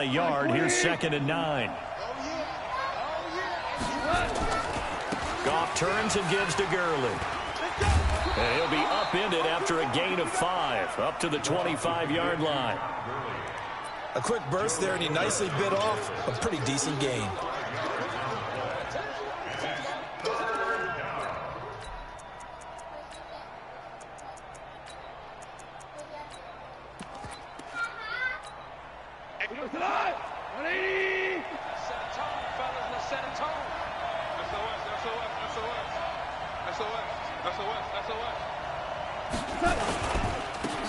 A yard. Here's 2nd and 9. Goff turns and gives to Gurley. And he'll be upended after a gain of 5, up to the 25-yard line. A quick burst there, and he nicely bit off a pretty decent gain.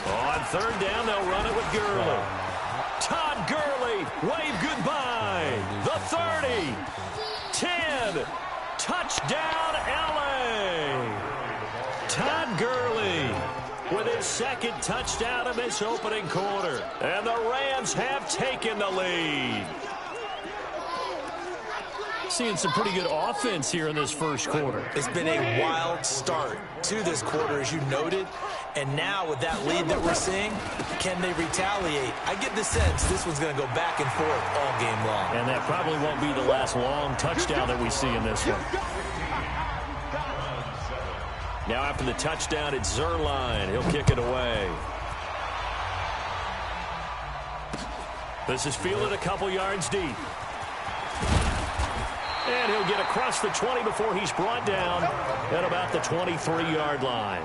On 3rd down, they'll run it with Gurley. Todd Gurley, wave goodbye. The 30, 10, touchdown LA. Todd Gurley with his 2nd touchdown of this opening quarter. And the Rams have taken the lead. Seeing some pretty good offense here in this first quarter. It's been a wild start to this quarter, as you noted. And now with that lead that we're seeing, can they retaliate? I get the sense this one's going to go back and forth all game long. And that probably won't be the last long touchdown that we see in this one. Now after the touchdown, it's Zerline. He'll kick it away. This is fielded a couple yards deep. And he'll get across the 20 before he's brought down at about the 23-yard line.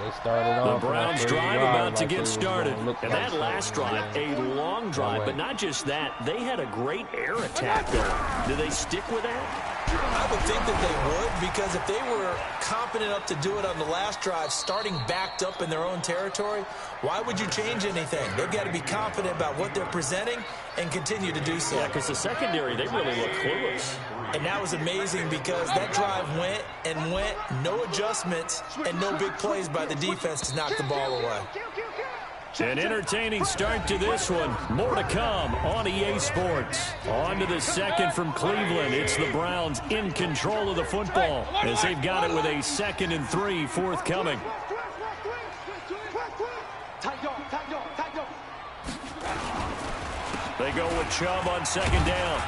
They started off. The Browns drive about to get started. And that last drive, a long drive, but not just that. They had a great air attack going. Do they stick with that? I would think that they would, because if they were competent enough to do it on the last drive, starting backed up in their own territory, why would you change anything? They've got to be confident about what they're presenting and continue to do so. Yeah, because the secondary, they really look clueless. And that was amazing because that drive went and went, no adjustments and no big plays by the defense to knock the ball away. An entertaining start to this one. More to come on EA Sports. On to the second from Cleveland. It's the Browns in control of the football as they've got it with a 2nd and 3 forthcoming. They go with Chubb on 2nd down.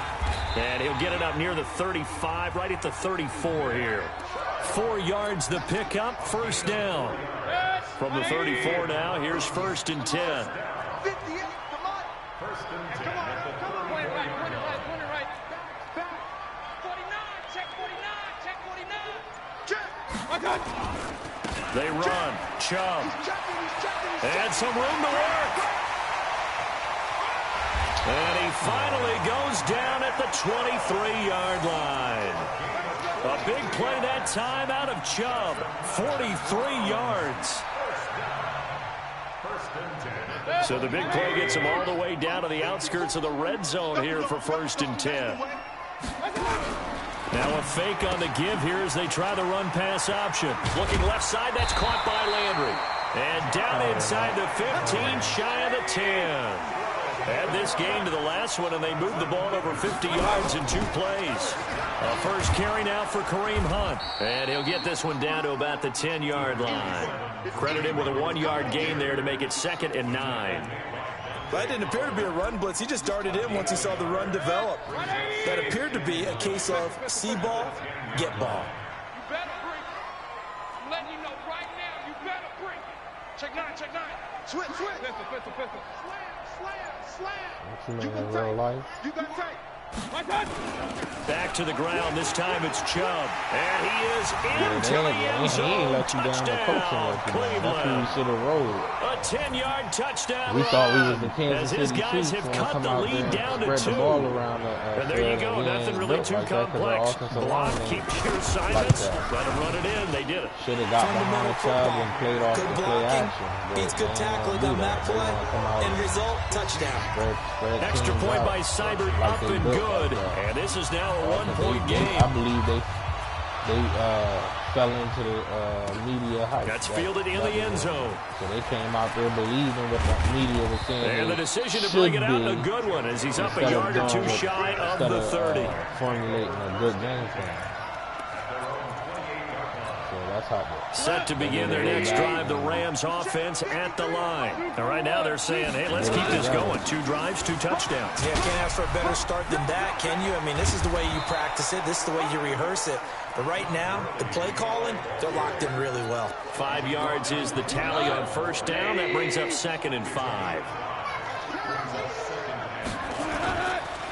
And he'll get it up near the 35, right at the 34 here. 4 yards the pickup, 1st down. From the 34 now, here's 1st and 10. 50, come on. 1st and 10. Come on. Point it right. Back. 49, check 49, check 49. Check. They run. Chubb. And some room to work. And he finally goes down at the 23-yard line. A big play that time out of Chubb. 43 yards. So the big play gets him all the way down to the outskirts of the red zone here for 1st and 10. Now a fake on the give here as they try the run-pass option. Looking left side, that's caught by Landry. And down inside the 15, shy of the 10. Add this game to the last one, and they moved the ball over 50 yards in 2 plays. A first carry now for Kareem Hunt. And he'll get this one down to about the 10-yard line. Credit him with a 1-yard gain there to make it 2nd and 9. That didn't appear to be a run blitz. He just darted in once he saw the run develop. That appeared to be a case of see ball, get ball. You better break. I'm letting you know right now, you better break. Check 9. Switch. Pistol. Slam. You can take. You got to take. Back to the ground. This time it's Chubb. And he is into the end zone. Touchdown, Cleveland. A 10-yard touchdown. We thought we was the Kansas as his City guys Chiefs have cut the lead down to 2. And there you go. Nothing really too complex. Block, keep your assignments. Let them run it in. They did it. Should have got behind Chubb and played off the play action. Beats good tackling on that play. End result, touchdown. Extra point by Seibert, up and good. And this is now a 1-point game. I believe they fell into the media hype. That's fielded in the end zone. So they came out there believing what the media was saying. And the decision to bring it out, a good one, as he's up a yard or 2 shy of the 30. Formulating a good game plan. So Set to begin their next drive, the Rams offense at the line. And right now they're saying, hey, let's keep this going. 2 drives, 2 touchdowns. Yeah, can't ask for a better start than that, can you? I mean, this is the way you practice it. This is the way you rehearse it. But right now, the play calling, they're locked in really well. 5 yards is the tally on first down. That brings up 2nd and 5.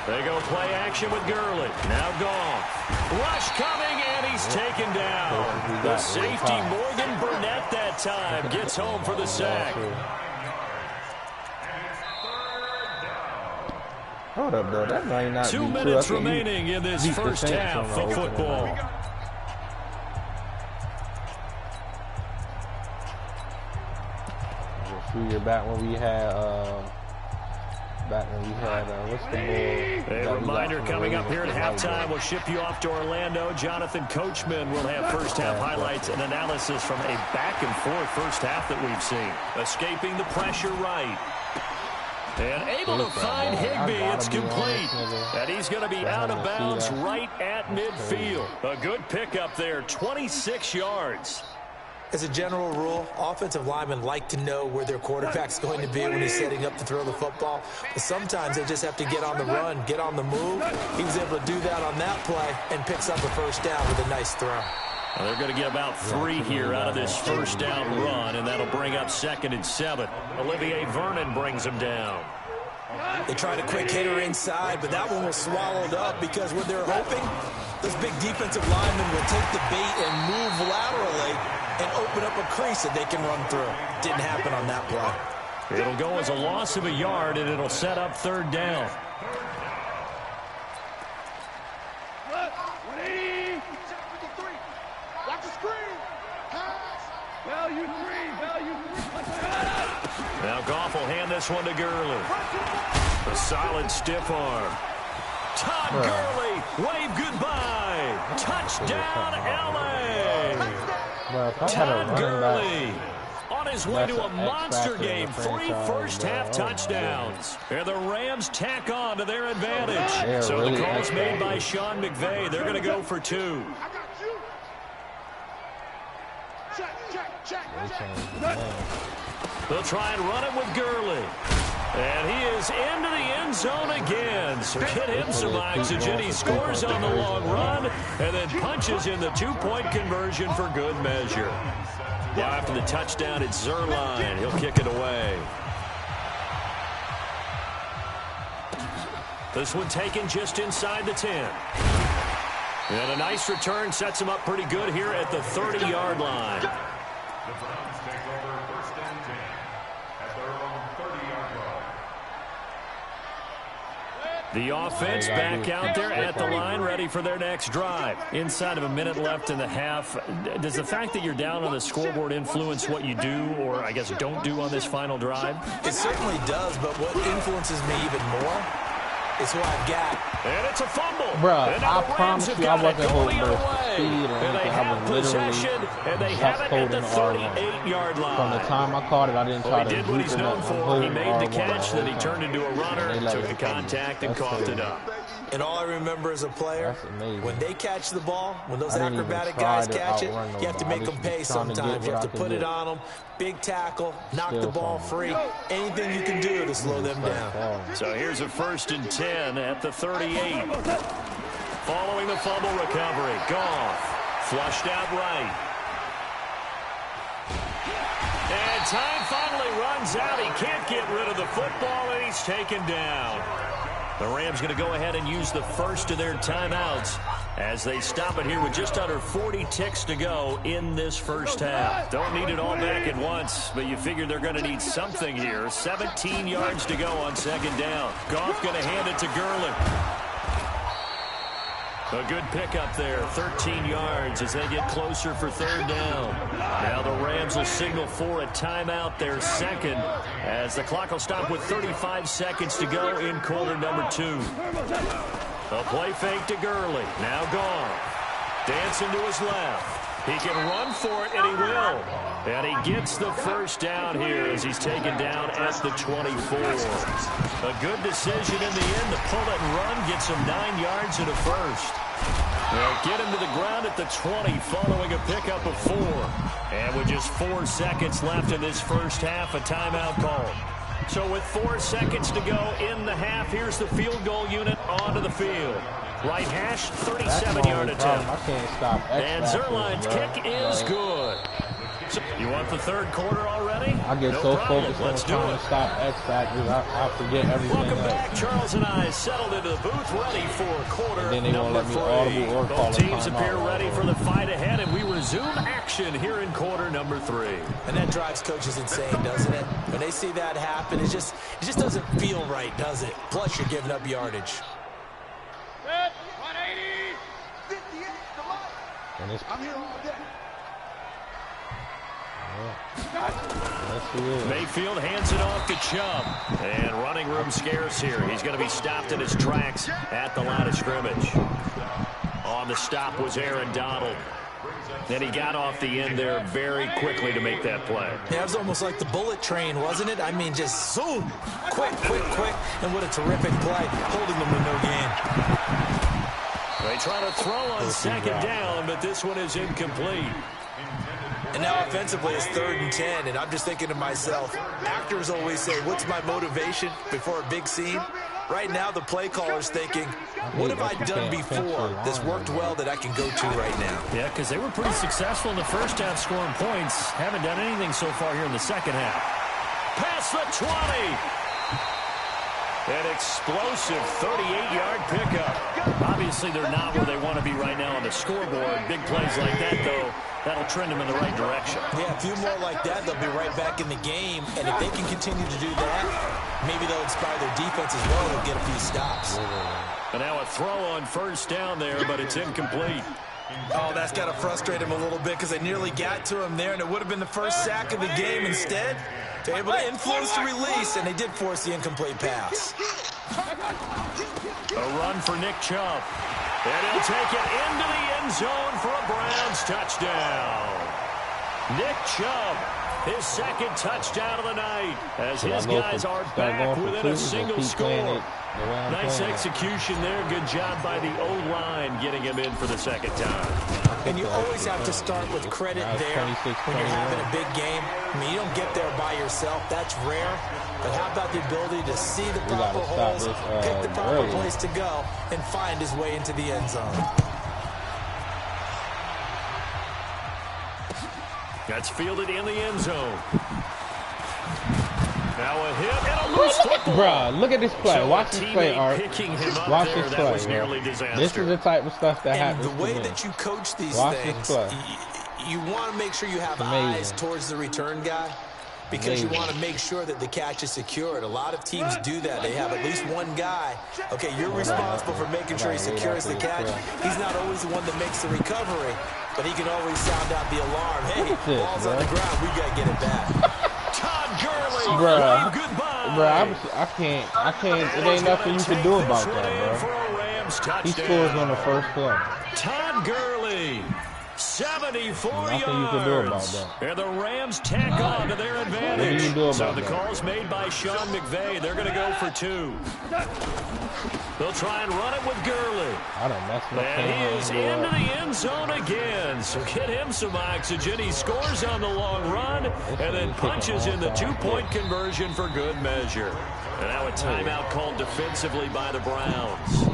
They go play action with Gurley. Now Goff. Rush coming, and he's taken down. The safety, Morgan Burnett, that time gets home for the sack. Hold up, though. That might not be 2 minutes remaining in this first half of football. You're back when we had, what's the ball? A reminder coming up here at halftime. We'll ship you off to Orlando. Jonathan Coachman will have first half highlights and analysis from a back-and-forth first half that we've seen. Escaping the pressure right. And able to find Higbee. It's complete. And he's going to be out of bounds right at midfield. A good pickup there, 26 yards. As a general rule, offensive linemen like to know where their quarterback's going to be when he's setting up to throw the football. But sometimes they just have to get on the run, get on the move. He was able to do that on that play and picks up a first down with a nice throw. Well, they're going to get about 3 here out of this first down run, and that'll bring up 2nd and 7. Olivier Vernon brings him down. They tried a quick hitter inside, but that one was swallowed up because what they're hoping, those big defensive linemen will take the bait and move laterally and open up a crease that they can run through. Didn't happen on that play. It'll go as a loss of a yard, and it'll set up 3rd down. Watch the screen. Value 3. Now Goff will hand this one to Gurley. A solid stiff arm. Todd Gurley, wave goodbye. Touchdown, L.A. Todd Gurley on his way to a monster game. 3 first-half touchdowns. And the Rams tack on to their advantage. So the call's made by Sean McVay. They're going to go for 2. They'll try and run it with Gurley. And he is into the end zone again. So get him some oxygen. He scores on the long run and then punches in the 2-point conversion for good measure. Now after the touchdown, it's Zerline. He'll kick it away. This one taken just inside the 10. And a nice return sets him up pretty good here at the 30-yard line. The Browns take over 1st and 10 at their own 30-yard line. The offense back out there at the line, ready for their next drive. Inside of a minute left in the half, does the fact that you're down on the scoreboard influence what you do or, I guess, don't do on this final drive? It certainly does, but what influences me even more is who I've got. And it's a fumble. Bruh, I promise you I wasn't holding the speed or anything. I was literally just holding the 38-yard line. From the time I caught it, I didn't try to he did what he's known for. He made the catch, then he turned into a runner, took the contact, and coughed it up. And all I remember as a player, when they catch the ball, when those acrobatic guys catch it, you have to make them pay sometimes. You have to put it on them. Big tackle, knock the ball free. Anything you can do to slow them down. So here's a 1st and 10 at the 38. Following the fumble recovery, Goff flushed out right. And time finally runs out. He can't get rid of the football, and he's taken down. The Rams going to go ahead and use the first of their timeouts as they stop it here with just under 40 ticks to go in this first half. Don't need it all back at once, but you figure they're going to need something here. 17 yards to go on 2nd down. Goff going to hand it to Gurley. A good pickup there, 13 yards as they get closer for 3rd down. Now the Rams will signal for a timeout, their 2nd, as the clock will stop with 35 seconds to go in quarter number 2. A play fake to Gurley. Now Goff. Dancing to his left. He can run for it, and he will. And he gets the first down here as he's taken down at the 24. A good decision in the end to pull it and run, gets him 9 yards and a first. They'll get him to the ground at the 20 following a pickup of 4. And with just 4 seconds left in this first half, a timeout call. So with 4 seconds to go in the half, here's the field goal unit onto the field. Right hash, 37-yard attempt. I can't stop. And Zerline's kick is good. So you want the third quarter already? I get so focused on trying to stop X factors, I forget everything. Welcome back. Charles and I settled into the booth, ready for quarter number 3. Both teams appear ready for the fight ahead, and we resume action here in quarter number 3. And that drives coaches insane, doesn't it? When they see that happen, it just doesn't feel right, does it? Plus, you're giving up yardage. 180. 58. Come on. I'm here all day. Mayfield hands it off to Chubb. And running room scarce here. He's going to be stopped in his tracks at the line of scrimmage. On the stop was Aaron Donald. And he got off the end there very quickly to make that play. Yeah, it was almost like the bullet train, wasn't it? I mean, just zoom. Quick. And what a terrific play. Holding them with no gain. They try to throw on second down, but this one is incomplete. And now offensively it's 3rd and 10, and I'm just thinking to myself, actors always say, what's my motivation before a big scene? Right now the play caller's thinking, what have I done before that's worked well that I can go to right now? Yeah, because they were pretty successful in the first half scoring points. Haven't done anything so far here in the second half. Past the 20. An explosive 38-yard pickup. Obviously, they're not where they want to be right now on the scoreboard. Big plays like that, though, that'll trend them in the right direction. Yeah, a few more like that, they'll be right back in the game. And if they can continue to do that, maybe they'll inspire their defense as well and get a few stops. And now a throw on first down there, but it's incomplete. Oh, that's got to frustrate him a little bit because they nearly got to him there, and it would have been the first sack of the game. Instead, they're able to influence the release, and they did force the incomplete pass. A run for Nick Chubb. And he'll take it into the end zone for a Browns touchdown. Nick Chubb, his second touchdown of the night, as his guys are back within a single score. Nice execution there. Good job by the O-line getting him in for the second time. And you always have to start with credit there when you're having a big game. I mean, you don't get there by yourself. That's rare. But how about the ability to see the proper holes, pick the proper place to go, and find his way into the end zone? That's fielded in the end zone. Now a hit and a loose football. Bruh, look at this play. So watch this play, Art. Watch there, this play. This is the type of stuff that happens. And the way that you coach these things, you want to make sure you have eyes towards the return guy because you want to make sure that the catch is secured. A lot of teams do that. They have at least one guy. Okay, you're responsible for making sure he secures the catch. He's not always the one that makes the recovery, but he can always sound out the alarm. Hey, ball's on the ground. We got to get it back. Todd Gurley, Bruh, I can't, it ain't nothing you can do about that, bro. He scores on the first play. Todd Gurley, 74 nothing yards. You can do about that. And the Rams tack on to their advantage. So the call's made by Sean McVay. They're going to go for 2. They'll try and run it with Gurley. And he is into the end zone again. So get him some oxygen. He scores on the long run and then punches in the 2-point conversion for good measure. And now a timeout called defensively by the Browns.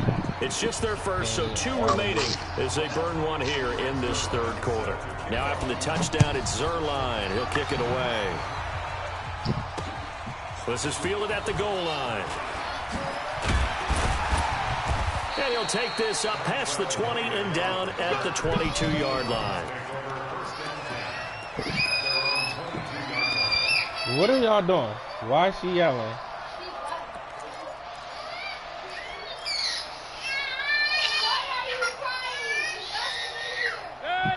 It's just their first, so 2 remaining as they burn one here in this third quarter. Now after the touchdown, it's Zerline. He'll kick it away. This is fielded at the goal line. And he'll take this up past the 20 and down at the 22-yard line. What are y'all doing? Why is she yelling?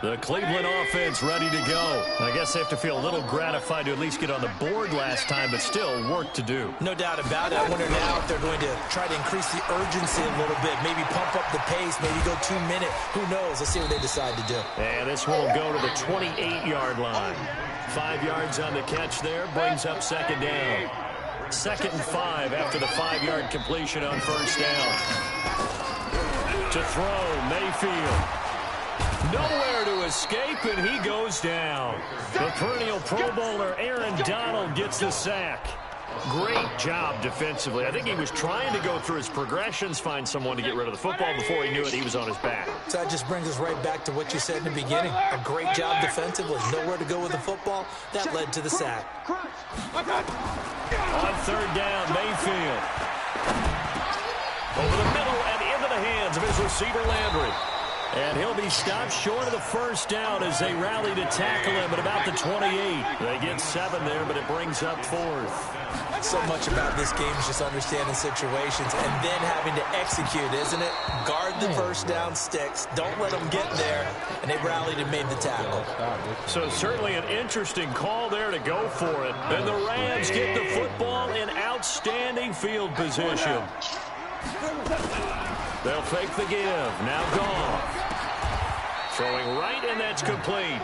The Cleveland offense ready to go. I guess they have to feel a little gratified to at least get on the board last time, but still work to do. No doubt about it. I wonder now if they're going to try to increase the urgency a little bit, maybe pump up the pace, maybe go 2 minute. Who knows? Let's see what they decide to do. And this one will go to the 28-yard line. 5 yards on the catch there, brings up second down. 2nd and 5 after the 5-yard completion on first down. To throw, Mayfield. Nowhere to escape, and he goes down. The perennial Pro Bowler Aaron Donald gets the sack. Great job defensively. I think he was trying to go through his progressions, find someone to get rid of the football. Before he knew it, he was on his back. So that just brings us right back to what you said in the beginning. A great job defensively. Nowhere to go with the football. That led to the sack. On 3rd down, Mayfield. Over the middle and into the hands of his receiver, Landry. And he'll be stopped short of the first down as they rally to tackle him at about the 28. They get 7 there, but it brings up 4th. So much about this game is just understanding situations and then having to execute, isn't it? Guard the first down sticks. Don't let them get there. And they rallied and made the tackle. So certainly an interesting call there to go for it. And the Rams get the football in outstanding field position. They'll fake the give. Now Goff. Throwing right, and that's complete.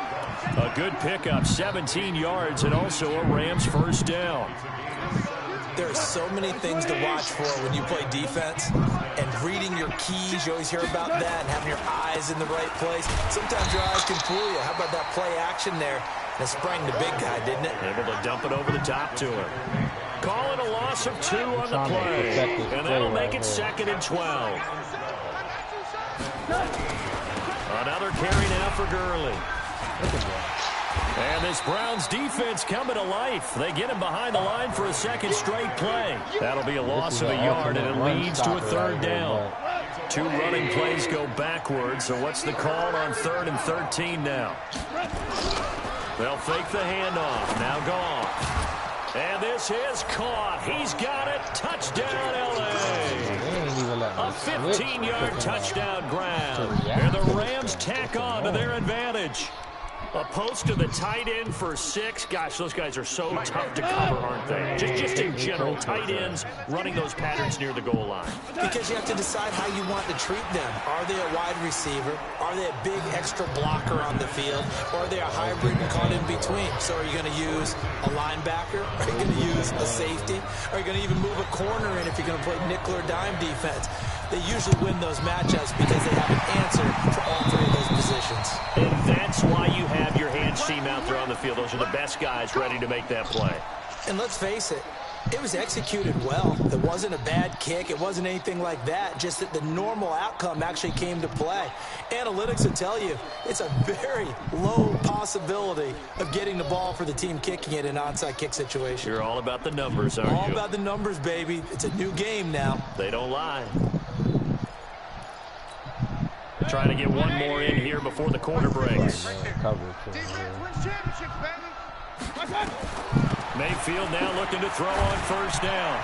A good pickup, 17 yards, and also a Rams first down. There are so many things to watch for when you play defense, and reading your keys, you always hear about that, and having your eyes in the right place. Sometimes your eyes can fool you. How about that play action there? That sprang the big guy, didn't it? Able to dump it over the top to him. Call it a loss of 2 on the play, and that'll make it 2nd and 12. Another carry now for Gurley. And this Browns defense coming to life. They get him behind the line for a 2nd straight play. That'll be a loss of a yard, and it leads to a 3rd down. 2 running plays go backwards, so what's the call on 3rd and 13 now? They'll fake the handoff. Now Goff. And this is caught. He's got it. Touchdown, L.A. A 15-yard touchdown grab. And the Rams tack on to their advantage. A post to the tight end for 6. Gosh, those guys are so tough to cover, aren't they? Just in general, tight ends running those patterns near the goal line. Because you have to decide how you want to treat them. Are they a wide receiver? Are they a big extra blocker on the field? Or are they a hybrid and caught in between? So are you going to use a linebacker? Are you going to use a safety? Are you going to even move a corner in if you're going to play nickel or dime defense? They usually win those matchups because they have an answer for all 3 of those positions. And that's why you have your hands team out there on the field. Those are the best guys ready to make that play. And let's face it, it was executed well. It wasn't a bad kick. It wasn't anything like that. Just that the normal outcome actually came to play. Analytics will tell you it's a very low possibility of getting the ball for the team kicking it in an onside kick situation. You're all about the numbers, aren't you? All about the numbers, baby. It's a new game now. They don't lie. Trying to get one more in here before the quarter breaks. Mayfield now looking to throw on first down.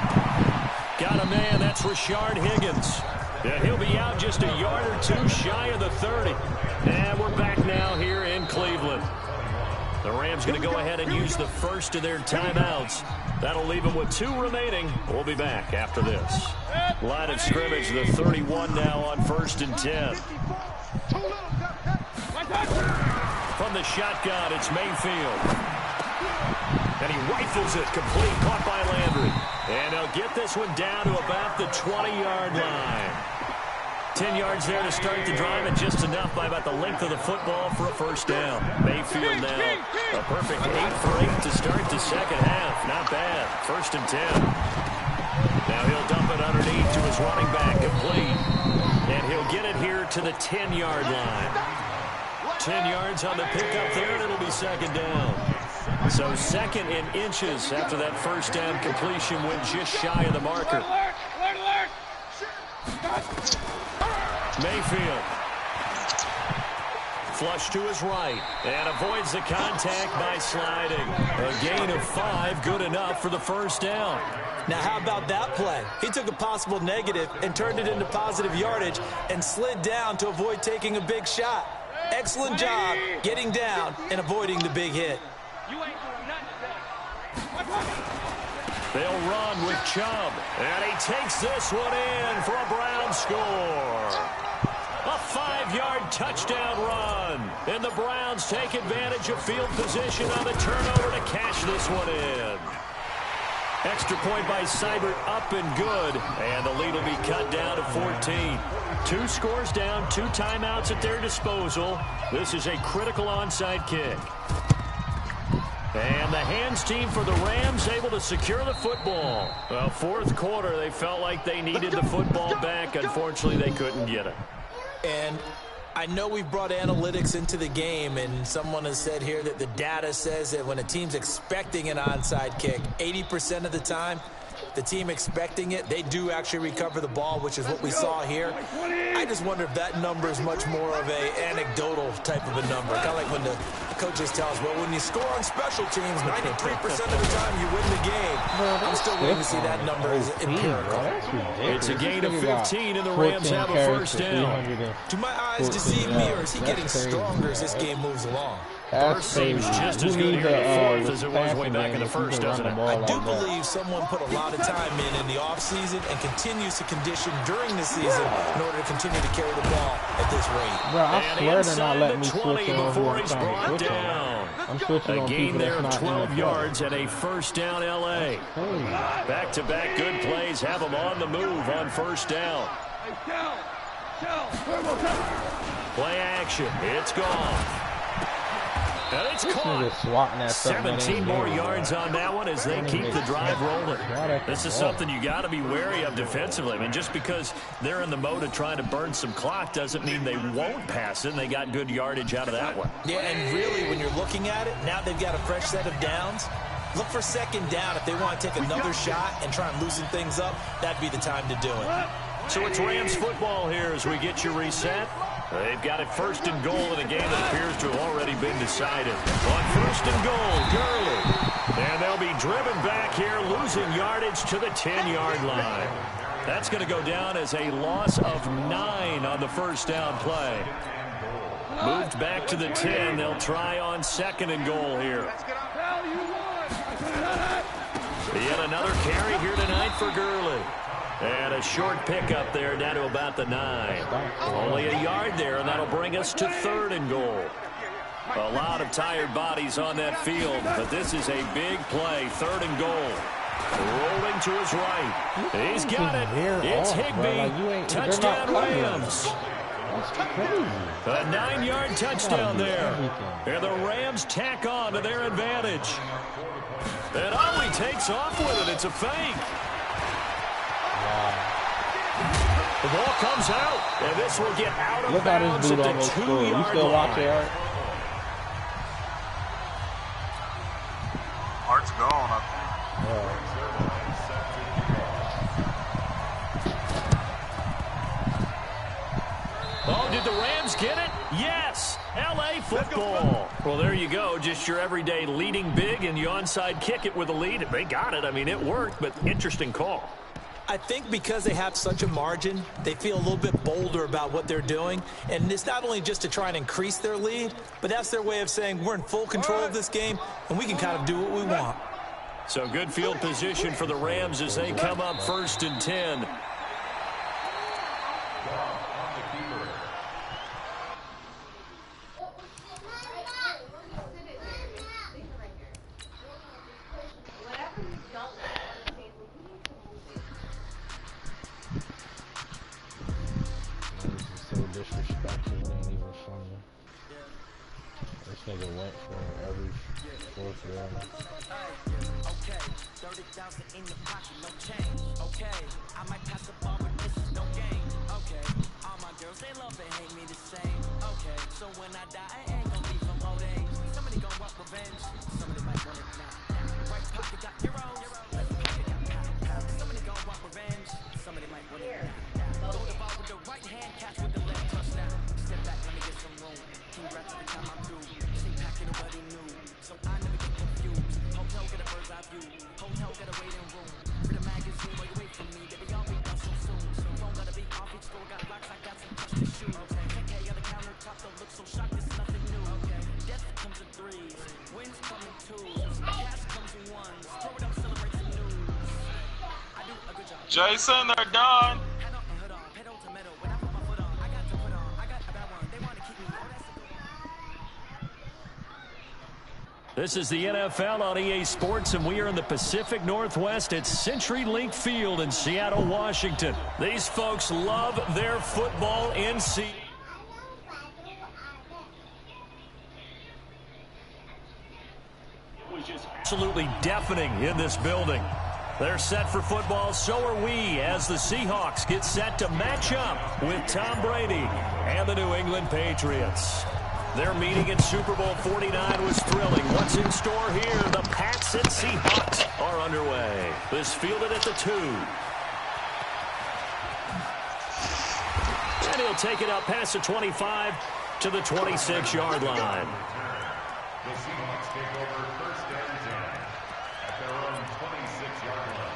Got a man, that's Rashard Higgins. Yeah, he'll be out just a yard or 2 shy of the 30. And we're back now here in Cleveland. The Rams going to go ahead and use the first of their timeouts. That'll leave them with 2 remaining. We'll be back after this. Line of scrimmage, the 31 now on 1st and 10. From the shotgun, it's Mayfield. And he rifles it complete, caught by Landry. And he'll get this one down to about the 20-yard line. 10 yards there to start the drive, and just enough by about the length of the football for a first down. Mayfield now, a perfect 8 for 8 to start the second half. Not bad. 1st and 10. Now he'll dump it underneath to his running back, complete. And he'll get it here to the 10-yard line. 10 yards on the pickup there, and it'll be 2nd down. So 2nd in inches after that first down completion went just shy of the marker. Mayfield. Flush to his right, and avoids the contact by sliding. A gain of 5, good enough for the first down. Now, how about that play? He took a possible negative and turned it into positive yardage and slid down to avoid taking a big shot. Excellent job getting down and avoiding the big hit. They'll run with Chubb, and he takes this one in for a Browns score. A 5-yard touchdown run, and the Browns take advantage of field position on the turnover to cash this one in. Extra point by Seibert, up and good. And the lead will be cut down to 14. 2 scores down, 2 timeouts at their disposal. This is a critical onside kick. And the hands team for the Rams able to secure the football. Well, fourth quarter, they felt like they needed the football back. Unfortunately, they couldn't get it. And I know we brought analytics into the game, and someone has said here that the data says that when a team's expecting an onside kick, 80% of the time, the team expecting it, they do actually recover the ball, which is what we saw here. I just wonder if that number is much more of a anecdotal type of a number. Kind of like when the coaches tell us, well, when you score on special teams, 93% of the time you win the game. I'm still waiting to see that number as empirical. It's a gain of 15, and the Rams have a first down. Do my eyes deceive me, or is he getting stronger as this game moves along? First seems just as good here in the fourth as it was way back in the first, doesn't it? I do believe someone put a lot of time in the offseason and continues to condition during the season in order to continue to carry the ball at this rate. Bro, I swear they're not letting me switch on before he's brought down. I'm switching on a gain people there that's of not 12 yards and a first down L.A. Back-to-back good plays have them on the move on first down. Play action. It's gone. And it's caught. 17 more yards on that one as they keep the drive rolling. This is something you got to be wary of defensively. I mean, just because they're in the mode of trying to burn some clock doesn't mean they won't pass it. And they got good yardage out of that one. Yeah, and really, when you're looking at it, now they've got a fresh set of downs. Look for second down. If they want to take another shot and try and loosen things up, that'd be the time to do it. So it's Rams football here as we get you reset. They've got it first and goal in a game that appears to have already been decided. On first and goal, Gurley. And they'll be driven back here, losing yardage to the 10-yard line. That's going to go down as a loss of 9 on the first down play. Moved back to the 10. They'll try on second and goal here. Yet another carry here tonight for Gurley. And a short pickup there down to about the 9. Only a yard there, and that'll bring us to third and goal. A lot of tired bodies on that field, but this is a big play. Third and goal. Rolling to his right. He's got it. It's Higbee. Touchdown Rams. A 9-yard touchdown there. And the Rams tack on to their advantage. And he takes off with it. It's a fake. The ball comes out, and this will get out of bounds at the 2-yard line. You still watch it, Art? Art's gone, I think. Oh, did the Rams get it? Yes! L.A. football. Well, there you go. Just your everyday leading big, and you onside kick it with a lead. They got it. I mean, it worked, but interesting call. I think because they have such a margin, they feel a little bit bolder about what they're doing. And it's not only just to try and increase their lead, but that's their way of saying we're in full control of this game, and we can kind of do what we want. So good field position for the Rams as they come up first and 10. Nigga went for every fourth down. Okay, 30,000 in the pocket, no change. Okay, I might pass the ball, but this is no game. Okay, all my girls, they love and hate me the same. Okay, so when I die, I ain't gonna be from old age. Somebody gonna want revenge, somebody might want it now. Right pocket got euros, left pocket got pounds. Somebody gonna want revenge, somebody might want it now. Throw the ball with the right hand, catch with the left touchdown. Step back, let me get some room. Congrats to the time I'm through. Nobody knew, so I never get confused. Hotel get a bird's eye view. Hotel get a waiting room. Read a magazine while you wait for me. They be all be done so soon. So phone gotta be off. Each store got locks. I got some custom shoes. Okay. 10K on the countertop. Don't look so shocked. It's nothing new. Okay. Death comes in threes. Wins come in twos. Cash comes in ones. Throw it up, celebrate some news. I do a good job. Jason, they're done. Head up and hood on. Pedal to metal. When I put my foot on, I got to put on. I got a bad one. They want to keep me. Oh, that's a good one. This is the NFL on EA Sports, and we are in the Pacific Northwest at CenturyLink Field in Seattle, Washington. These folks love their football in Seattle. It was just absolutely deafening in this building. They're set for football, so are we, as the Seahawks get set to match up with Tom Brady and the New England Patriots. Their meeting in Super Bowl 49 was thrilling. What's in store here? The Pats and Seahawks are underway. This fielded at the 2. And he'll take it up past the 25 to the 26-yard line. The Seahawks take over first and 10 at their own 26-yard line.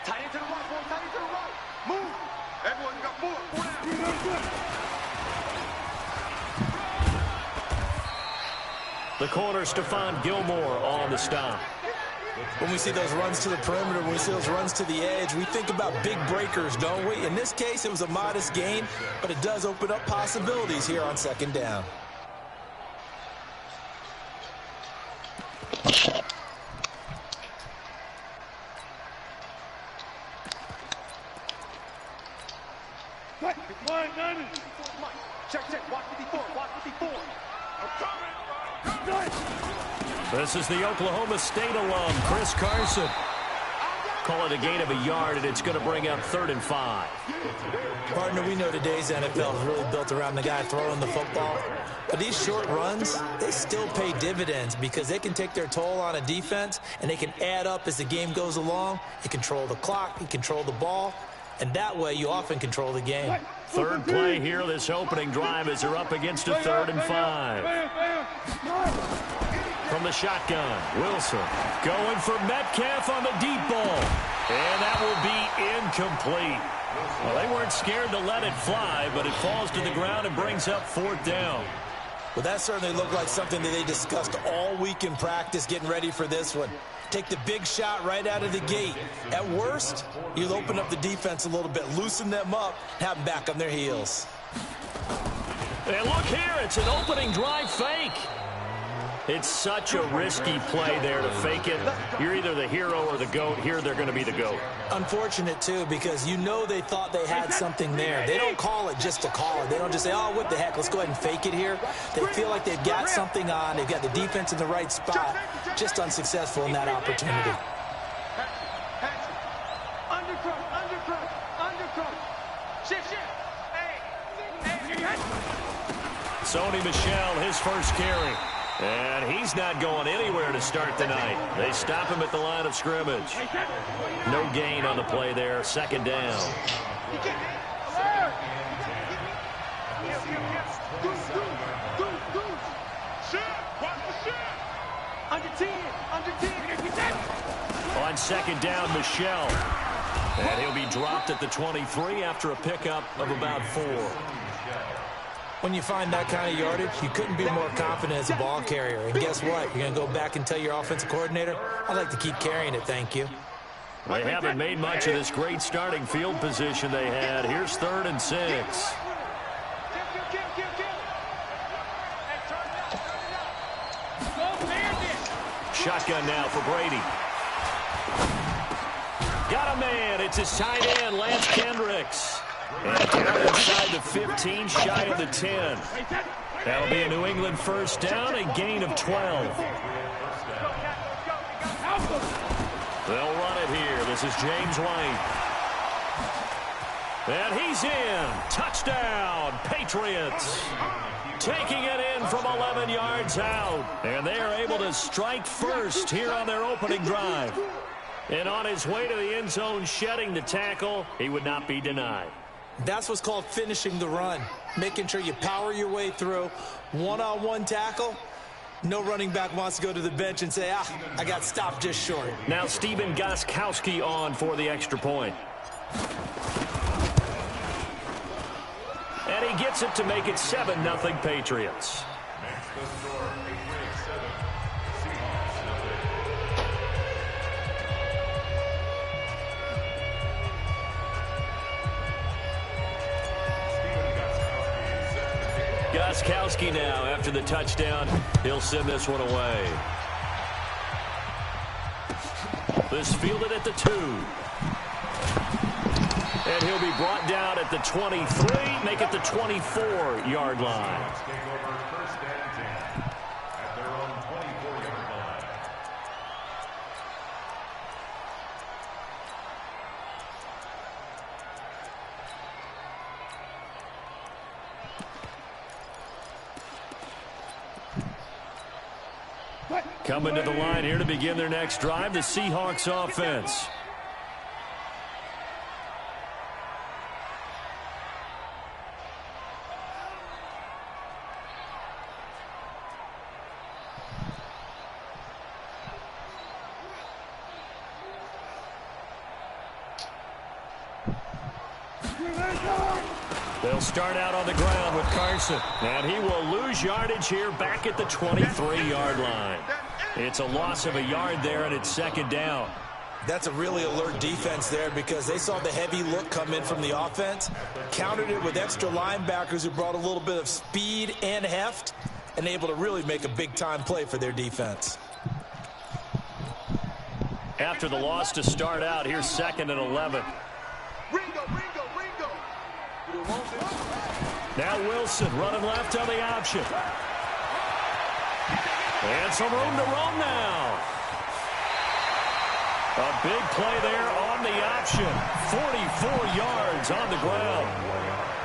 Tight end to the right, boy. Tight end to the right. Move. Everyone, you got 4. 4 down. The corner, Stephon Gilmore, on the stop. When we see those runs to the perimeter, when we see those runs to the edge, we think about big breakers, don't we? In this case, it was a modest gain, but it does open up possibilities here on second down. Check. Watch 54. Watch 54. I'm coming. This is the Oklahoma State alum, Chris Carson. Call it a gain of a yard, and it's going to bring up 3rd and 5. Partner, we know today's NFL is really built around the guy throwing the football. But these short runs, they still pay dividends because they can take their toll on a defense, and they can add up as the game goes along. You control the clock, you control the ball, and that way you often control the game. Third play here, this opening drive, as they're up against a 3rd and 5. From the shotgun, Wilson going for Metcalf on the deep ball. And that will be incomplete. Well, they weren't scared to let it fly, but it falls to the ground and brings up 4th down. Well, that certainly looked like something that they discussed all week in practice getting ready for this one. Take the big shot right out of the gate. At worst, you'll open up the defense a little bit, loosen them up, have them back on their heels. And look here, it's an opening drive fake. It's such a risky play there to fake it. You're either the hero or the GOAT. Here they're going to be the GOAT. Unfortunate, too, because you know they thought they had something there. They don't call it just to call it. They don't just say, oh, what the heck, let's go ahead and fake it here. They feel like they've got something on. They've got the defense in the right spot. Just unsuccessful in that opportunity. Undercross. Shift. Hey. Sony Michel, his first carry. And he's not going anywhere to start the night. They stop him at the line of scrimmage. No gain on the play there. 2nd down. On 2nd down, Michel. And he'll be dropped at the 23 after a pickup of about 4. When you find that kind of yardage, you couldn't be more confident as a ball carrier. And guess what? You're going to go back and tell your offensive coordinator, I'd like to keep carrying it, thank you. They haven't made much of this great starting field position they had. Here's 3rd and 6. Shotgun now for Brady. Got a man. It's his tight end, Lance Kendricks. And down inside the 15, shy of the 10. That'll be a New England first down, a gain of 12. They'll run it here. This is James White. And he's in. Touchdown, Patriots. Taking it in from 11 yards out. And they are able to strike first here on their opening drive. And on his way to the end zone, shedding the tackle, he would not be denied. That's what's called finishing the run, making sure you power your way through. One-on-one tackle, no running back wants to go to the bench and say, I got stopped just short. Now Stephen Gostkowski on for the extra point. And he gets it to make it 7-0 Patriots. Makes the score Gronkowski now, after the touchdown, he'll send this one away. This fielded at the 2. And he'll be brought down at the 23, make it the 24-yard line. Coming to the line here to begin their next drive, the Seahawks offense. They'll start out on the ground with Carson. And he will lose yardage here back at the 23-yard line. It's a loss of a yard there, and it's second down. That's a really alert defense there because they saw the heavy look come in from the offense, countered it with extra linebackers who brought a little bit of speed and heft, and able to really make a big-time play for their defense. After the loss to start out, here's 2nd and 11. Now Wilson running left on the option. And some room to roam now. A big play there on the option. 44 yards on the ground.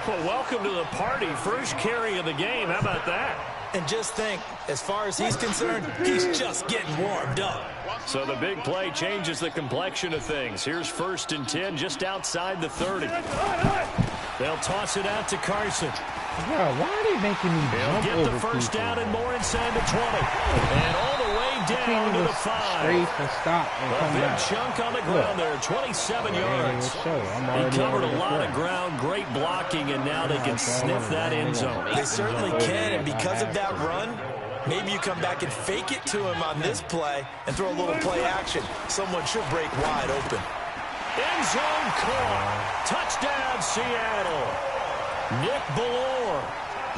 Well, welcome to the party. First carry of the game. How about that? And just think, as far as he's concerned, he's just getting warmed up. So the big play changes the complexion of things. Here's 1st and 10 just outside the 30. They'll toss it out to Carson. Bro, why are they making me jump He'll get the first down and more inside the 20. And all the way down to the 5. Strafe and stop and a come big back. chunk on the ground there, 27 yards. He covered a lot of ground, great blocking, and now they can sniff that end zone. They certainly can, and because of that run, maybe you come back and fake it to him on this play and throw a little play action. Someone should break wide open. End zone caught. Touchdown, Seattle. Nick Ballore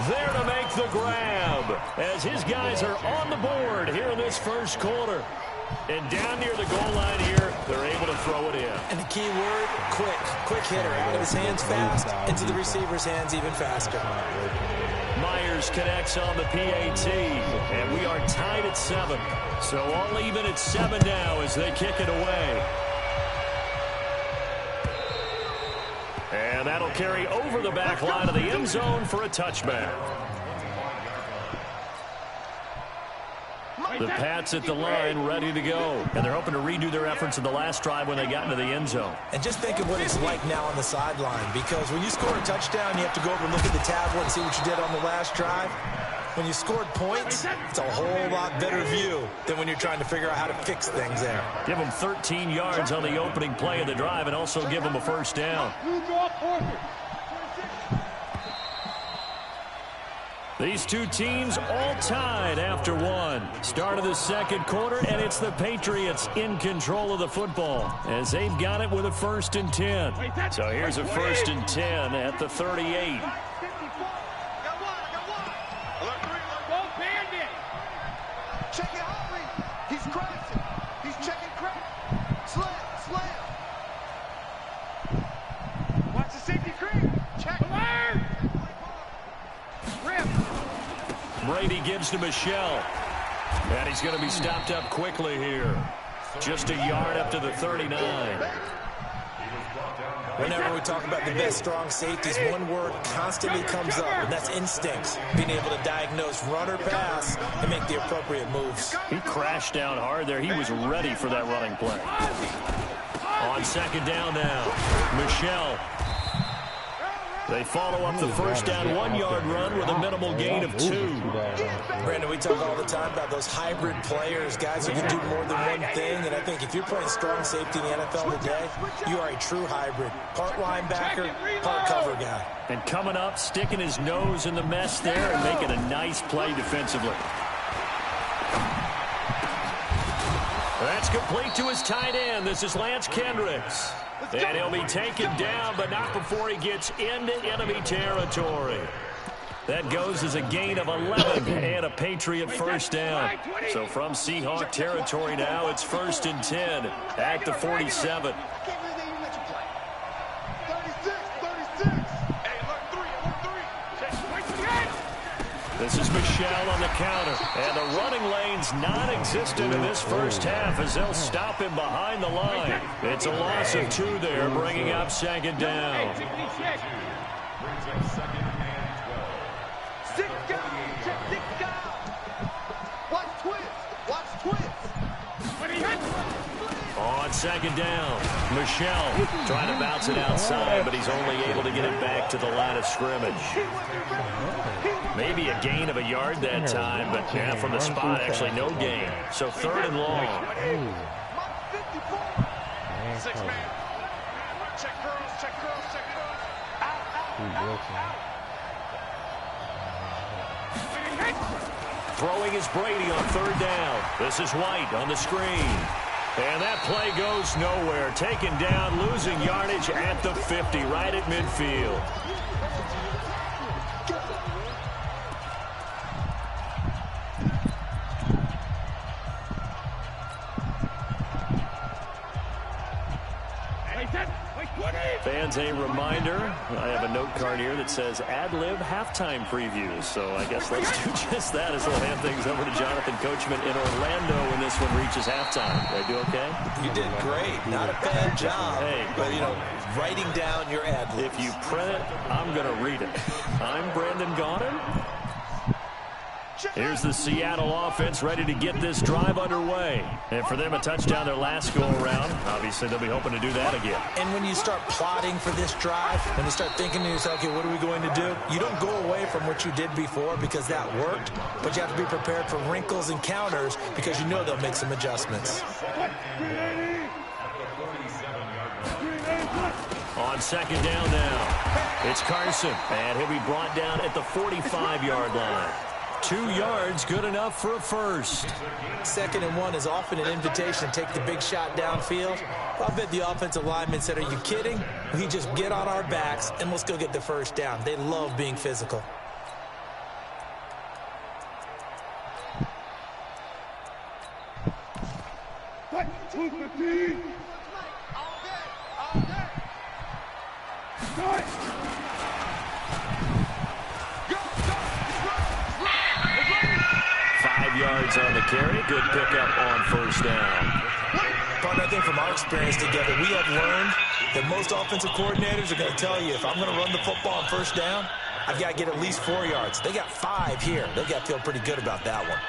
there to make the grab as his guys are on the board here in this first quarter. And down near the goal line here, they're able to throw it in. And the key word, quick. Quick hitter. Out of his hands fast, into the receiver's hands even faster. Myers connects on the PAT, and we are tied at 7. So all even at 7 now as they kick it away. And that'll carry over the back line of the end zone for a touchback. The Pats at the line ready to go. And they're hoping to redo their efforts in the last drive when they got into the end zone. And just think of what it's like now on the sideline. Because when you score a touchdown, you have to go over and look at the tablet and see what you did on the last drive. When you scored points, it's a whole lot better view than when you're trying to figure out how to fix things there. Give them 13 yards on the opening play of the drive and also give them a first down. These two teams all tied after 1. Start of the second quarter, and it's the Patriots in control of the football as they've got it with a 1st and 10. So here's a 1st and 10 at the 38. Check it out, he's crashing. He's checking crack. Slam. Watch the safety creep. Check. Alert. Rip. Brady gives to Michelle. And he's going to be stopped up quickly here. Just a yard up to the 39. Whenever we talk about the best strong safeties, one word constantly comes up, and that's instincts. Being able to diagnose run or pass and make the appropriate moves. He crashed down hard there. He was ready for that running play. On 2nd down now, Michelle. They follow up the first down 1-yard run with a minimal gain of 2. Brandon, we talk all the time about those hybrid players, guys who can do more than one thing. And I think if you're playing strong safety in the NFL today, you are a true hybrid. Part linebacker, part cover guy. And coming up, sticking his nose in the mess there and making a nice play defensively. That's complete to his tight end. This is Lance Kendricks. And he'll be taken down, but not before he gets into enemy territory. That goes as a gain of 11 and a Patriot first down. So from Seahawk territory now, it's 1st and 10 at the 47. This is Michelle on the counter. And the running lane's non-existent in this first half as they'll stop him behind the line. It's a loss of 2 there, bringing up 2nd down. On 2nd down, Michelle trying to bounce it outside, but he's only able to get it back to the line of scrimmage. Maybe a gain of a yard that time, but yeah, from the spot, actually no gain. So 3rd and long. 6 man. Check girls, check girls, check girls. Throwing is Brady on 3rd down. This is White on the screen. And that play goes nowhere. Taken down, losing yardage at the 50, right at midfield. Fans, a reminder, I have a note card here that says ad-lib halftime previews. So I guess let's do just that as we'll hand things over to Jonathan Coachman in Orlando when this one reaches halftime. Did I do okay? You did great. Not a bad job. Hey, but, you know, writing down your ad-libs. If you print it, I'm going to read it. I'm Brandon Gaudin. Here's the Seattle offense ready to get this drive underway. And for them, a touchdown their last go-around. Obviously, they'll be hoping to do that again. And when you start plotting for this drive, when you start thinking to yourself, okay, what are we going to do? You don't go away from what you did before because that worked, but you have to be prepared for wrinkles and counters because you know they'll make some adjustments. On 2nd down now, it's Carson, and he'll be brought down at the 45-yard line. 2 yards, good enough for a first. 2nd and 1 is often an invitation to take the big shot downfield. I bet the offensive lineman said, are you kidding? We just get on our backs and let's go get the first down. They love being physical. Yards on the carry. Good pickup on 1st down. Partner, I think from our experience together, we have learned that most offensive coordinators are going to tell you, if I'm going to run the football on 1st down, I've got to get at least 4 yards. They got 5 here. They got to feel pretty good about that one.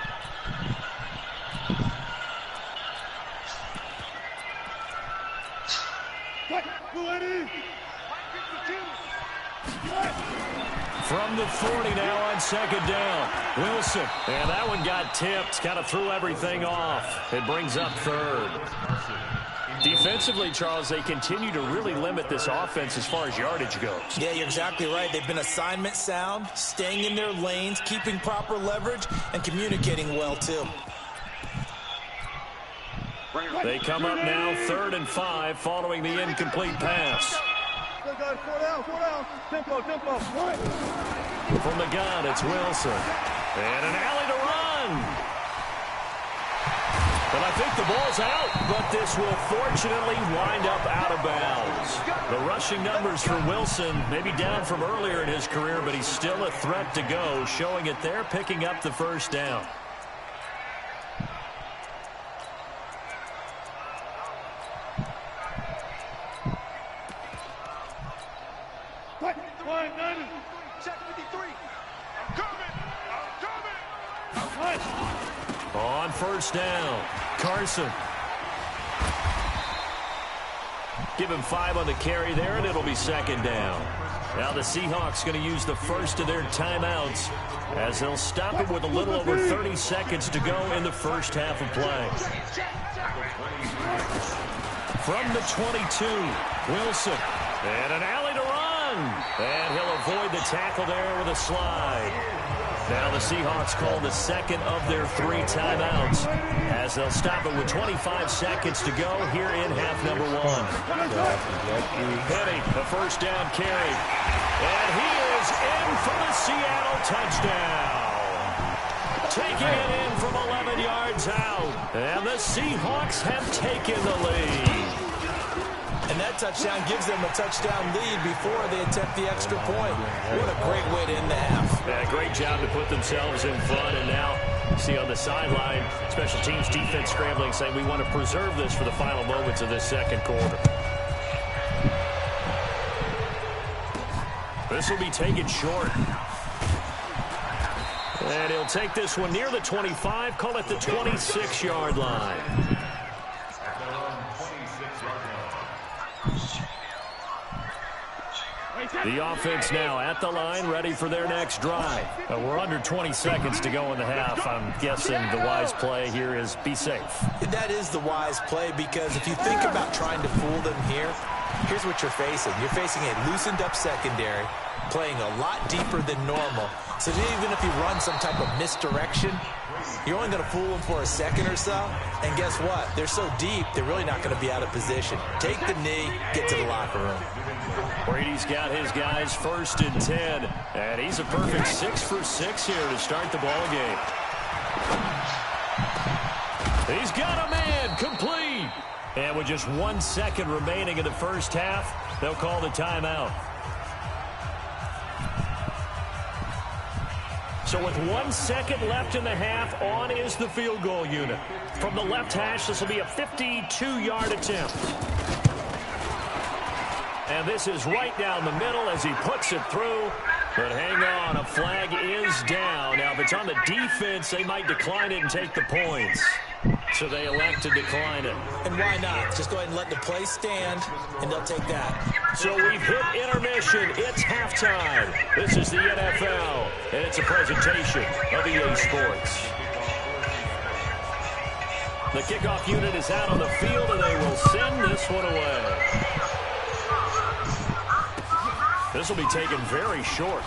From the 40 now on 2nd down. Wilson. And that one got tipped. Kind of threw everything off. It brings up 3rd. Defensively, Charles, they continue to really limit this offense as far as yardage goes. Yeah, you're exactly right. They've been assignment sound, staying in their lanes, keeping proper leverage, and communicating well, too. They come up now 3rd and 5 following the incomplete pass. 4 down. Tempo. From the gun, it's Wilson. And an alley to run. And I think the ball's out, but this will fortunately wind up out of bounds. The rushing numbers for Wilson maybe down from earlier in his career, but he's still a threat to go, showing it there, picking up the 1st down. On 1st down, Carson. Give him 5 on the carry there, and it'll be 2nd down. Now the Seahawks going to use the first of their timeouts as they'll stop it with a little over 30 seconds to go in the first half of play. From the 22, Wilson. And an alley to run. And he'll avoid the tackle there with a slide. Now the Seahawks call the 2nd of their 3 timeouts as they'll stop it with 25 seconds to go here in half number 1. Penny, the 1st down carry. And he is in for the Seattle touchdown. Taking it in from 11 yards out. And the Seahawks have taken the lead. And that touchdown gives them a touchdown lead before they attempt the extra point. What a great way to end the half. Yeah, great job to put themselves in front. And now, see on the sideline, special teams defense scrambling, saying we want to preserve this for the final moments of this second quarter. This will be taken short. And he'll take this one near the 25, call it the 26-yard line. The offense now at the line, ready for their next drive. We're under 20 seconds to go in the half. I'm guessing the wise play here is be safe. That is the wise play, because if you think about trying to fool them here, here's what you're facing. You're facing a loosened up secondary, playing a lot deeper than normal. So even if you run some type of misdirection, you're only going to fool them for a second or so. And guess what? They're so deep, they're really not going to be out of position. Take the knee, get to the locker room. Brady's got his guys 1st and 10. And he's a perfect 6 for 6 here to start the ball game. He's got a man complete. And with just 1 second remaining in the first half, they'll call the timeout. So with 1 second left in the half, on is the field goal unit. From the left hash, this will be a 52-yard attempt. And this is right down the middle as he puts it through. But hang on, a flag is down. Now, if it's on the defense, they might decline it and take the points. So they elect to decline it. And why not? Just go ahead and let the play stand, and they'll take that. So we've hit intermission. It's halftime. This is the NFL, and it's a presentation of EA Sports. The kickoff unit is out on the field, and they will send this one away. This will be taken very short.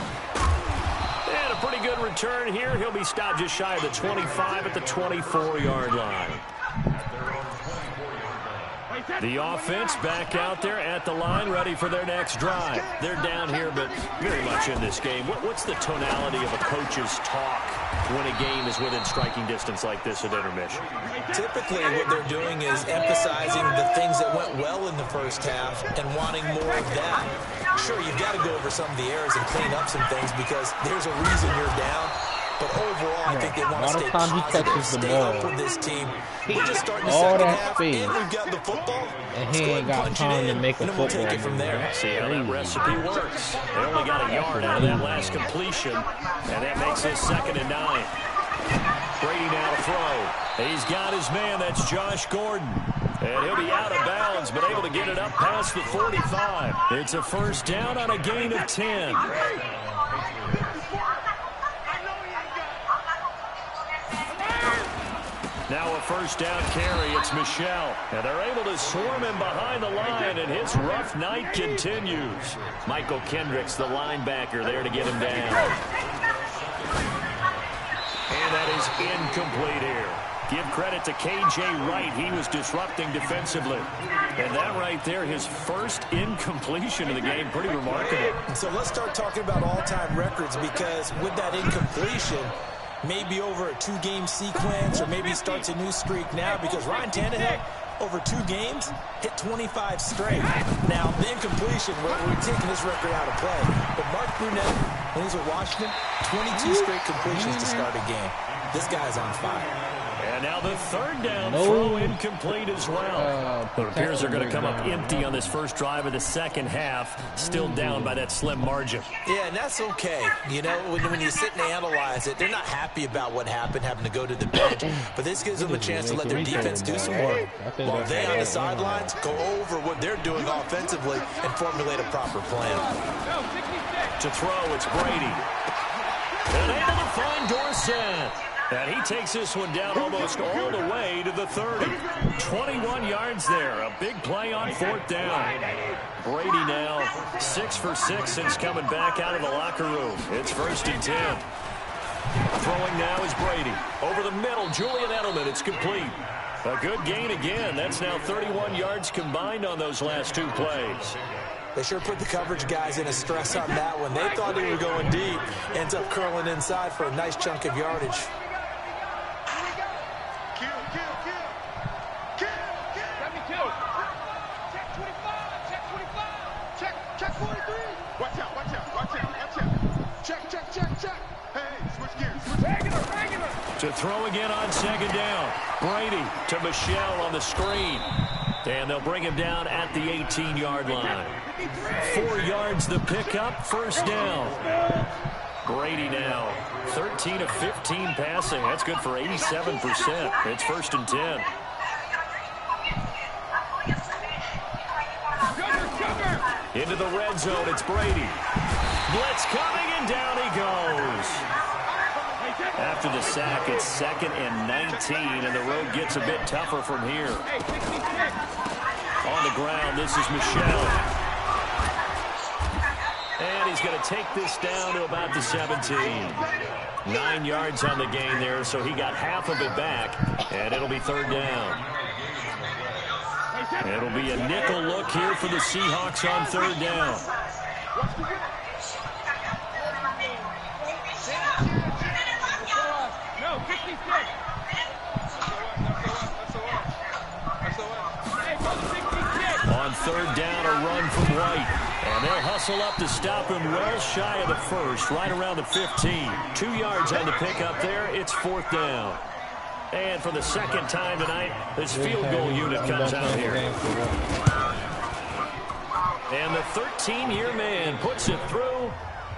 And a pretty good return here. He'll be stopped just shy of the 25 at the 24-yard line. The offense back out there at the line, ready for their next drive. They're down here, but very much in this game. What's the tonality of a coach's talk when a game is within striking distance like this at intermission? Typically, what they're doing is emphasizing the things that went well in the first half and wanting more of that. Sure, you've got to go over some of the errors and clean up some things because there's a reason you're down. But overall, I think they want to stay positive, stay up with this team. We're just starting the second half, and we've got the football. And he ain't got time to make a football. We'll take it from there. See how that recipe works. They only got a yard out of that last completion, and that makes this 2nd and 9. Brady now to throw. He's got his man. That's Josh Gordon. And he'll be out of bounds, but able to get it up past the 45. It's a first down on a gain of 10. Now a first down carry. It's Michel. And they're able to swarm him behind the line, and his rough night continues. Michael Kendricks, the linebacker, there to get him down. And that is incomplete here. Give credit to K.J. Wright. He was disrupting defensively. And that right there, his first incompletion of the game, pretty remarkable. So let's start talking about all-time records, because with that incompletion, maybe over a 2-game sequence, or maybe starts a new streak now, because Ryan Tannehill, over 2 games, hit 25 straight. Now, the incompletion, we're taking this record out of play. But Mark Brunette, when he's with Washington, 22 straight completions to start a game. This guy's on fire. And now the 3rd down throw incomplete as well. It appears they're going to come up empty on this first drive of the second half, still down by that slim margin. Yeah, and that's okay. You know, when you sit and analyze it, they're not happy about what happened, having to go to the bench. But this gives them a chance to let their defense do some work, while they on the sidelines go over what they're doing offensively and formulate a proper plan. To throw, it's Brady. And able to find Dorsett. And he takes this one down almost all the way to the 30. 21 yards there. A big play on 4th down. Brady now 6 for 6 since coming back out of the locker room. It's 1st and 10. Throwing now is Brady. Over the middle, Julian Edelman. It's complete. A good gain again. That's now 31 yards combined on those last 2 plays. They sure put the coverage guys in a stress on that one. They thought they were going deep. Ends up curling inside for a nice chunk of yardage. Check 43. Watch out. Check. Hey, switch gears. Regular. To throw again on second down. Brady to Michelle on the screen. And they'll bring him down at the 18-yard line. 4 yards the pickup, first down. Brady now 13 of 15 passing. That's good for 87%. It's first and 10. Into the red zone, it's Brady. Blitz coming, and down he goes. After the sack, it's 2nd and 19, and the road gets a bit tougher from here. On the ground, this is Michelle. And he's going to take this down to about the 17. 9 yards on the gain there, so he got half of it back, and it'll be third down. It'll be a nickel look here for the Seahawks on third down. On third down, a run from White. And they'll hustle up to stop him well shy of the first, right around the 15. 2 yards on the pickup there. It's fourth down. And for the second time tonight, this field goal unit comes out here. And the 13-year man puts it through.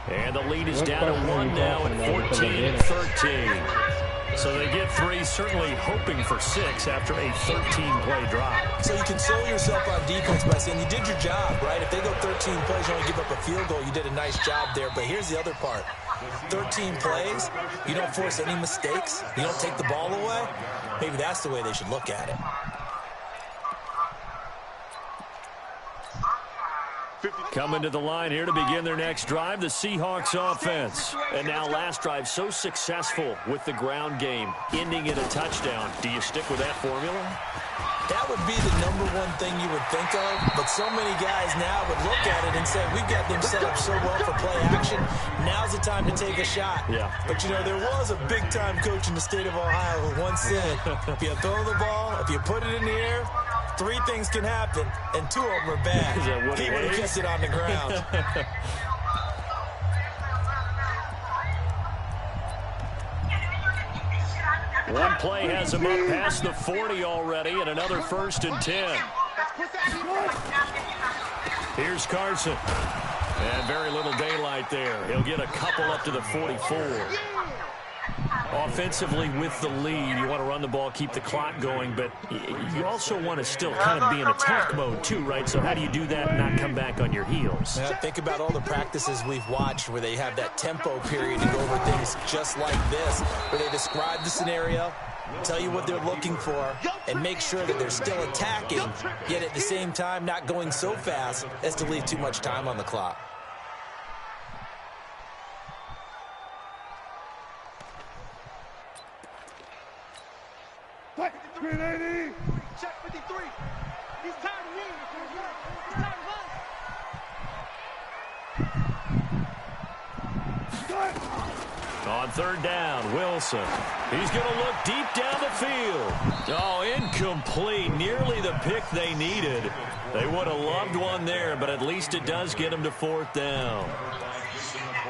And the lead is down to 1 now at 14-13. So they get 3, certainly hoping for 6 after a 13-play drive. So you console yourself on defense by saying you did your job, right? If they go 13 plays, you only give up a field goal, you did a nice job there. But here's the other part. 13 plays, you don't force any mistakes, you don't take the ball away. Maybe that's the way they should look at it. Coming to the line here to begin their next drive, the Seahawks offense. And now last drive so successful with the ground game, ending in a touchdown. Do you stick with that formula? That would be the number one thing you would think of, but so many guys now would look at it and say, we've got them set up so well for play action, now's the time to take a shot. Yeah. But, you know, there was a big-time coach in the state of Ohio who once said, if you throw the ball, if you put it in the air, 3 things can happen, and 2 of them are bad. He would have kept it on the ground. One play has him up past the 40 already, and another first and 10. Here's Carson. And very little daylight there. He'll get a couple up to the 44. Offensively with the lead, you want to run the ball, keep the clock going, but you also want to still kind of be in attack mode too, right? So how do you do that and not come back on your heels? Yeah, think about all the practices we've watched where they have that tempo period to go over things just like this, where they describe the scenario, tell you what they're looking for, and make sure that they're still attacking, yet at the same time not going so fast as to leave too much time on the clock. Check 53. He's tired of me. He's tired of us. On third down, Wilson. He's going to look deep down the field. Oh, incomplete. Nearly the pick they needed. They would have loved one there, but at least it does get them to fourth down.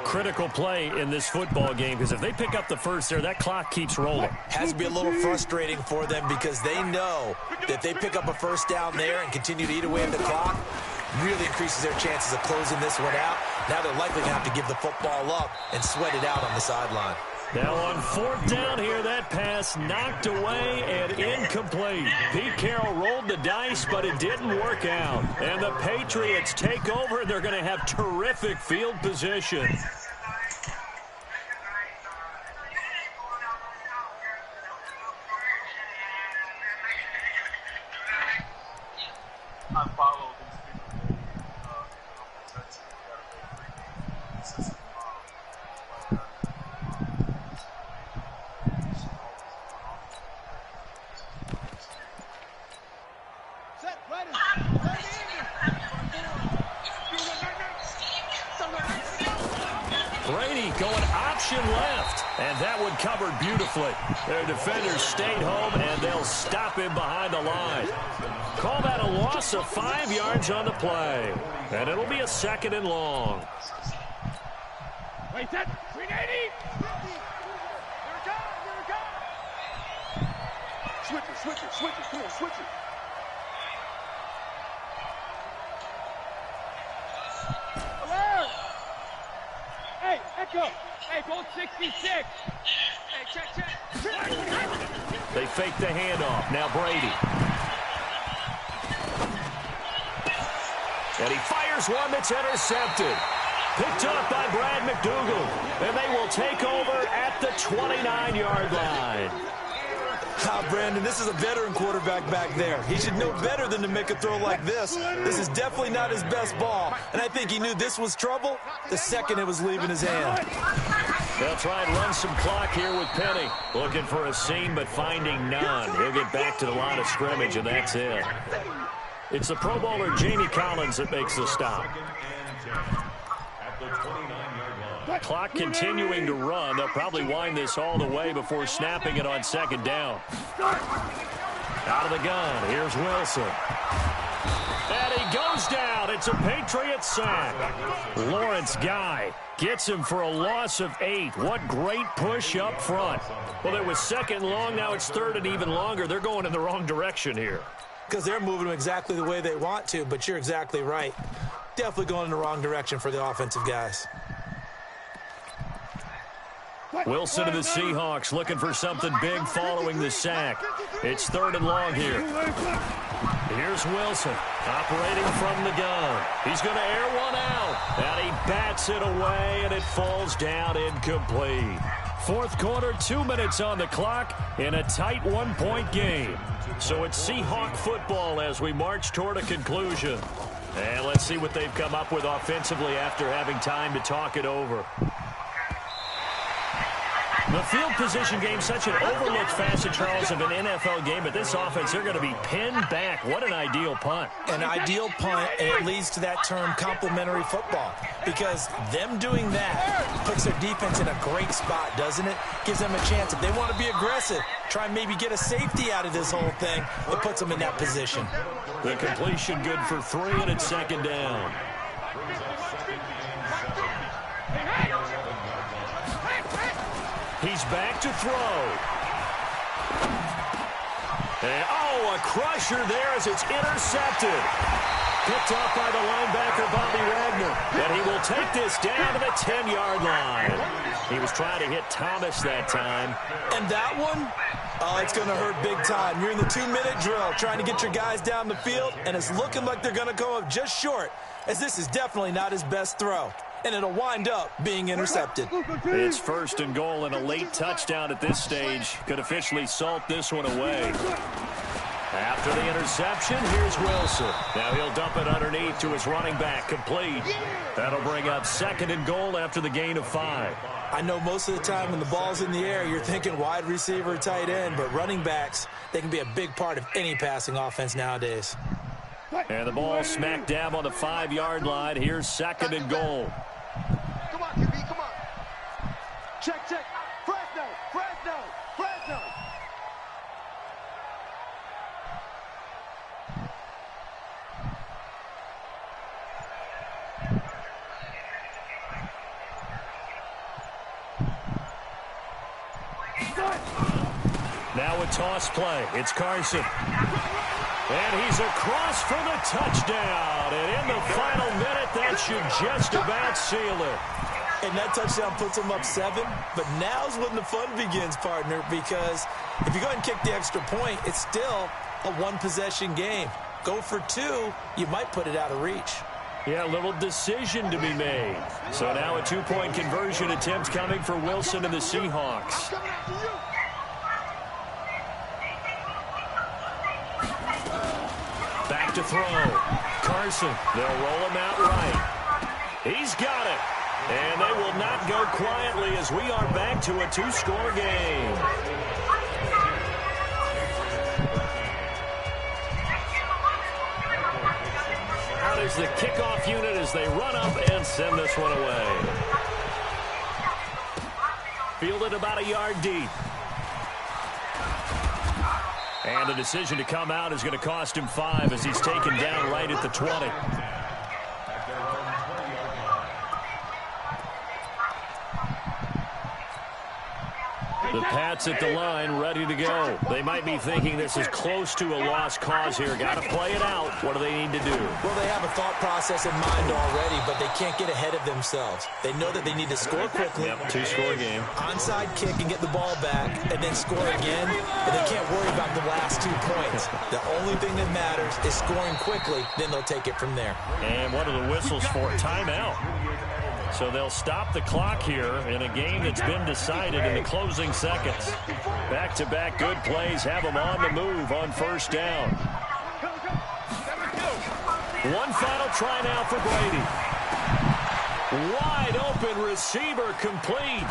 Critical play in this football game, because if they pick up the first there, that clock keeps rolling. Has to be a little frustrating for them because they know that they pick up a first down there and continue to eat away at the clock, really increases their chances of closing this one out. Now they're likely going to have to give the football up and sweat it out on the sideline. Now on fourth down here, that pass knocked away and incomplete. Pete Carroll rolled the dice, but it didn't work out. And the Patriots take over, and they're going to have terrific field position. I follow these people. Set, ready. going option left. And that one covered beautifully. Their defenders stayed home, and they'll stop him behind the line. Call that a loss of 5 yards on the play. And it'll be a 2nd and long. Wait, that 380. Switch it. Come on, switch it. Alert! Hey, Echo. Hey, goal 66. Hey, check. They fake the handoff. Now Brady. And he fires one that's intercepted. Picked up by Brad McDougal. And they will take over at the 29-yard line. Brandon, this is a veteran quarterback back there. He should know better than to make a throw like this. This is definitely not his best ball. And I think he knew this was trouble the second it was leaving his hand. They'll try and run some clock here with Penny. Looking for a seam, but finding none. He'll get back to the line of scrimmage, and that's it. It's the Pro Bowler Jamie Collins that makes the stop. Clock continuing to run. They'll probably wind this all the way before snapping it on 2nd down. Out of the gun. Here's Wilson. And he goes down. It's a Patriot sack. Lawrence Guy gets him for a loss of 8. What great push up front. Well, it was 2nd long. Now it's 3rd and even longer. They're going in the wrong direction here. Because they're moving them exactly the way they want to, but you're exactly right. Definitely going in the wrong direction for the offensive guys. Wilson and the Seahawks looking for something big following the sack. It's 3rd and long here. Here's Wilson operating from the gun. He's going to air one out. And he bats it away, and it falls down incomplete. 4th quarter, 2 minutes on the clock in a tight 1-point game. So it's Seahawk football as we march toward a conclusion. And let's see what they've come up with offensively after having time to talk it over. The field position game, such an overlooked facet, Charles, of an NFL game. But this offense, they're going to be pinned back. What an ideal punt. An ideal punt, and it leads to that term complementary football. Because them doing that puts their defense in a great spot, doesn't it? Gives them a chance. If they want to be aggressive, try and maybe get a safety out of this whole thing, it puts them in that position. The completion good for 3, and it's 2nd down. He's back to throw. And, a crusher there as it's intercepted. Picked off by the linebacker, Bobby Wagner. And he will take this down to the 10-yard line. He was trying to hit Thomas that time. And that one, it's going to hurt big time. You're in the 2-minute drill trying to get your guys down the field, and it's looking like they're going to go up just short, as this is definitely not his best throw. And it'll wind up being intercepted. It's 1st and goal, and a late touchdown at this stage could officially salt this one away. After the interception, here's Wilson. Now he'll dump it underneath to his running back, complete. That'll bring up 2nd and goal after the gain of 5. I know most of the time when the ball's in the air, you're thinking wide receiver, tight end, but running backs, they can be a big part of any passing offense nowadays. And the ball smack dab on the 5-yard line. Here's 2nd and goal. Come on, QB, come on. Check. Fresno. Now a toss play. It's Carson. And he's across for the touchdown. And in the final minute, that should just about seal it. And that touchdown puts them up 7. But now's when the fun begins, partner, because if you go ahead and kick the extra point, it's still a 1-possession game. Go for 2, you might put it out of reach. Yeah, a little decision to be made. So now a 2-point conversion attempt coming for Wilson and the Seahawks. Back to throw. Carson, they'll roll him out right. He's got it. And they will not go quietly as we are back to a 2-score game. Out is the kickoff unit as they run up and send this one away. fielded about a yard deep. And the decision to come out is going to cost him 5 as he's taken down right at the 20. The Pats at the line, ready to go. They might be thinking this is close to a lost cause here. Got to play it out. What do they need to do? Well, they have a thought process in mind already, but they can't get ahead of themselves. They know that they need to score quickly. Yep, 2-score game. Onside kick and get the ball back, and then score again. And they can't worry about the last 2 points. The only thing that matters is scoring quickly. Then they'll take it from there. And what are the whistles for? Timeout. So they'll stop the clock here in a game that's been decided in the closing seconds. Back-to-back good plays have them on the move on first down. One final try now for Brady. Wide open receiver complete.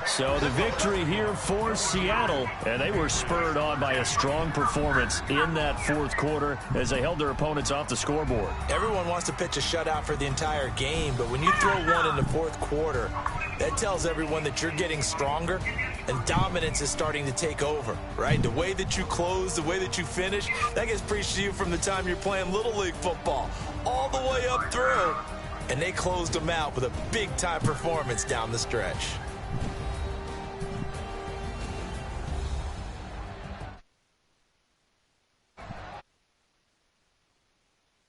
So the victory here for Seattle, and they were spurred on by a strong performance in that fourth quarter as they held their opponents off the scoreboard. Everyone wants to pitch a shutout for the entire game, but when you throw one in the fourth quarter, that tells everyone that you're getting stronger and dominance is starting to take over, right? The way that you close, the way that you finish, that gets preached to you from the time you're playing Little League football all the way up through, and they closed them out with a big-time performance down the stretch.